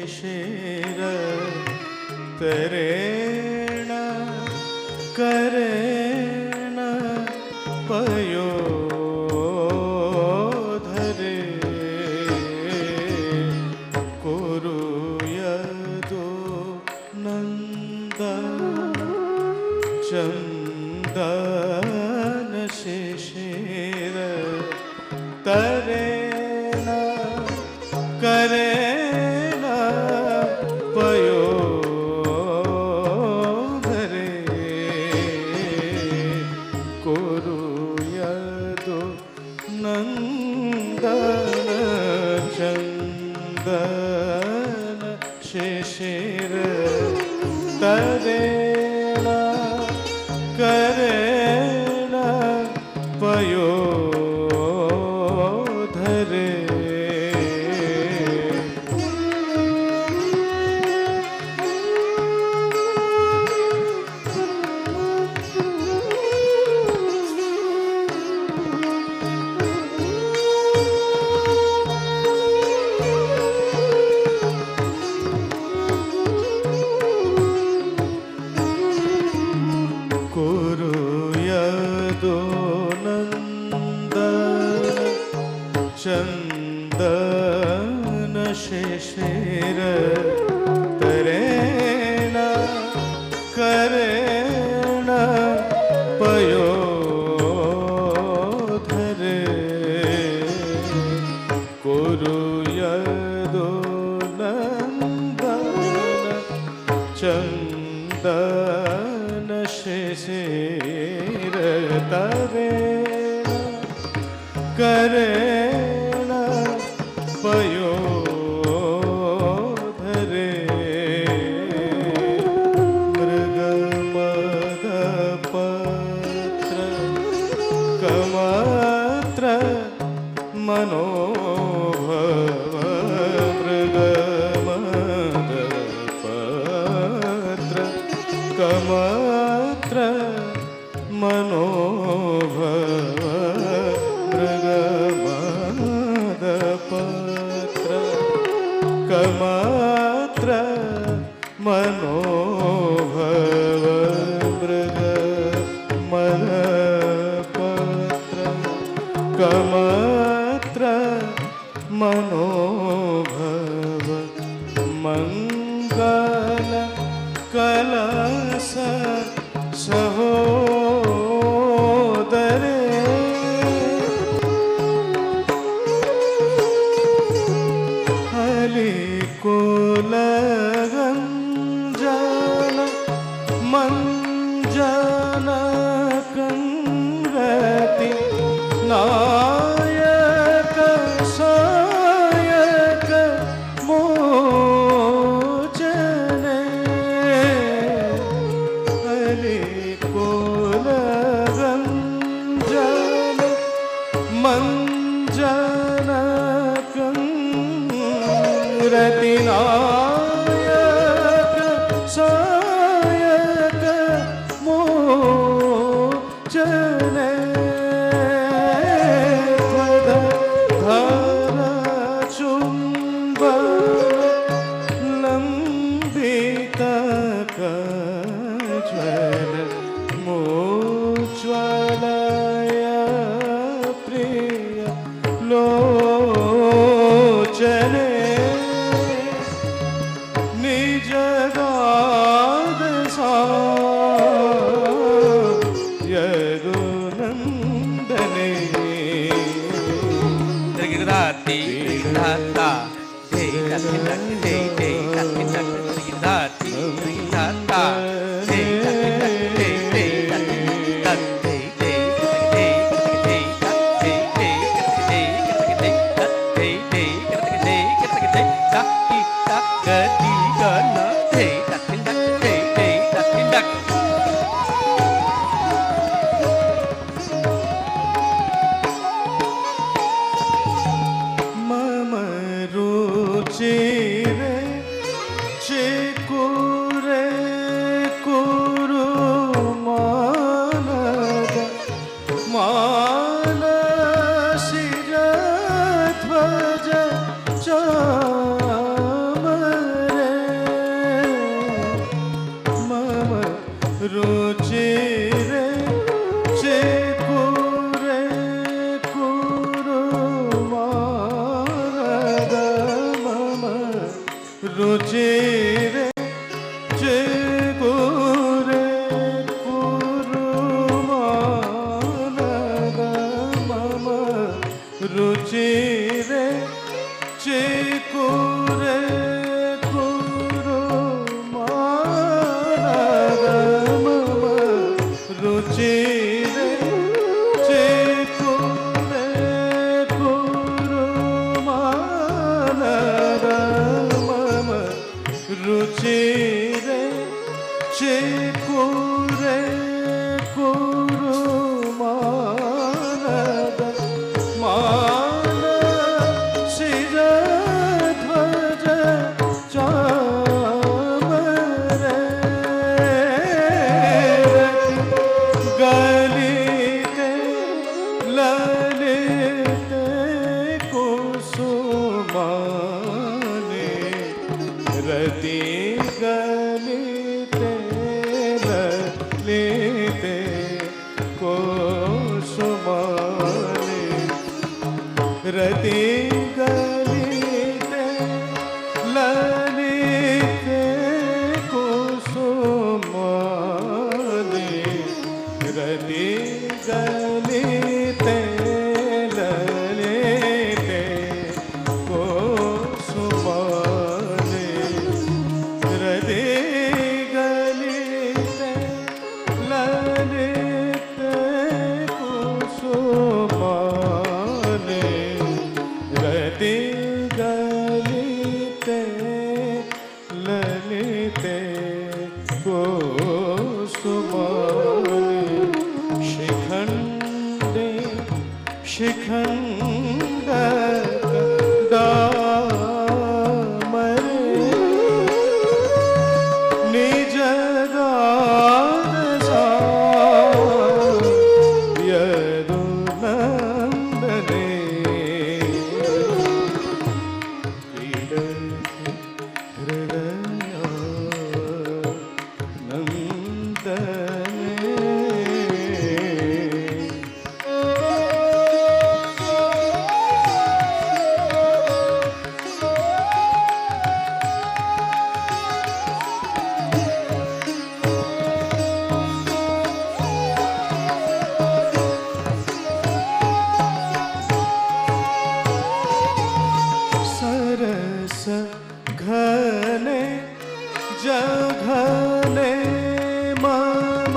शिशिर तरेण करेण पयोधरे कुरुयदो नन्द चन्दन शिशिर तरेण करेण पयोधरे कुरुयदो नन्दन चन्दन शिशिर तरेण करेण पयोधरे कुरुयदो नन्दन चन्दन शिशिर तरेण करेण पयोधरे कुरुयदो नन्दन चन्दन शिशिर तरेण करेण पयोधरे मृगमदपत्र कमत्र मनोभव मृगमदपत्र कमत्र मनोभव मृगमदपत्र कमत्र मनोभव मृगमदपत्र कमत्र मनोभव मंगल कलश सहोदरे हलिकुलगञ्जन मञ्जन कंरति नायक सायक मोचने हलिकुलगञ्जन मञ्जन कंरति नायक सायक मोचने धर चुम्बन लंबित कज्वल मोज्ज्वलय प्रिय लोचने रुचिरे चिकुरे कुरुमानद मम रुचिरे चिकुरे कुरुमानद मम रुचिरे चिकुरे कुरुमानद मम रुचिरे चिकुरे कुरुमानद मान शिरध्वज चामरे गलिते ललिते कुसुमानि रति गलिते ललिते कुसुमानि रति गलिते ललिते कुसुमानि रति गलिते ललिते कुसुमानि रति गलिते ललिते कुसुमानि रति गलिते ललिते कुसुमानि शिखण्डे शिखण्डक डामरे निज गानसा यदुनन्दने क्रीडति हृदया नन्दने सरस घने जघने मम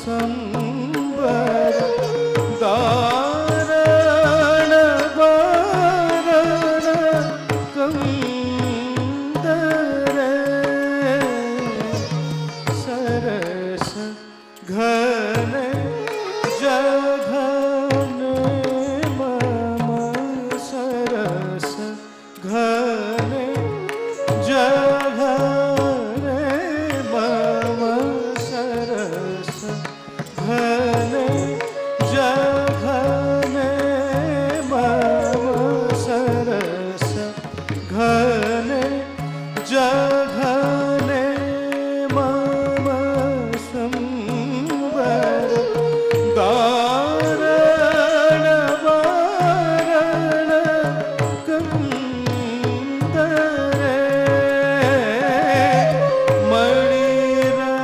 संबर दारण वारण कंदरे सरस घने जघने मम सरस घने जघने मम सरस घने जघने मम सरस घने जघने मम संबर दारण वारण कंदरे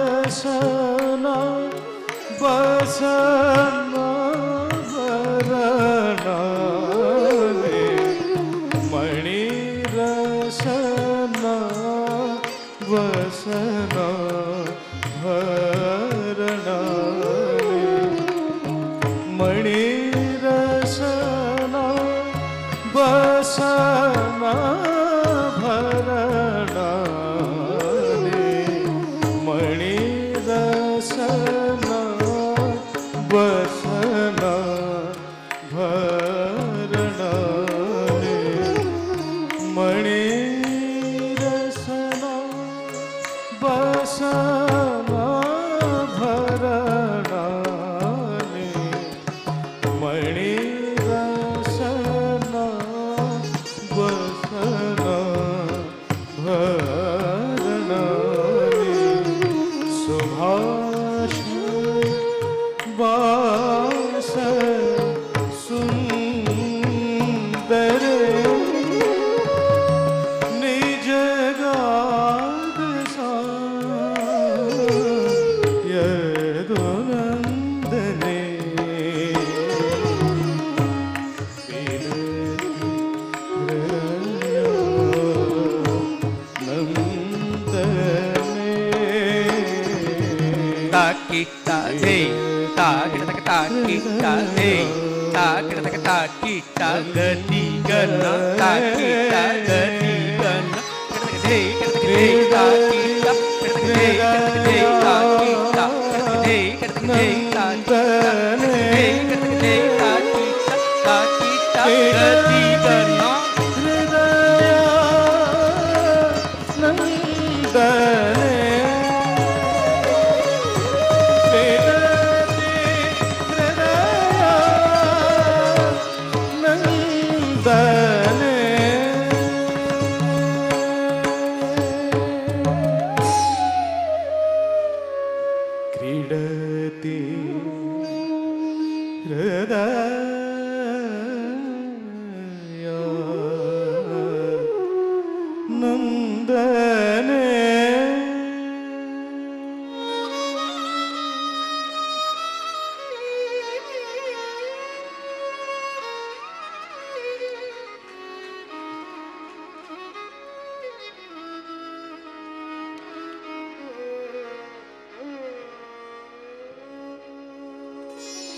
मणिरसना बसना भरणाने मणिरसना वसना भरणाने मणिरसना बसना भरणाने मणिरसना बसना भरणाने मणिरसना बसना भरणाने मणिरसना बसना भरणाने सुभाष वास सुंदर निज गा ಕಿಟ್ಟ ಧೇ ತಾ ಕಿಟತಕ ತಾ ಕಿಟ್ಟ ಧೇ ತಾ ಕಿಟತಕ ತಾ ಕಿಟ್ಟ ಗತಿ ಗನ ತಾ ಕಿಟ್ಟ ಗತಿ ಗನ ಕಿಟತಕ ಧೇ ತಾ ಕಿಟ್ಟ ಕಿಟತಕ ಧೇ ತಾ ಕಿಟ್ಟ ಕಿಟತಕ ಧೇ ತಾ ಕಿಟ್ಟ ಕಿಟತಕ ಧೇ ತಾ ಕಿಟ್ಟ ಗತಿ ಗನ ಹೃದಯ ನಂದನ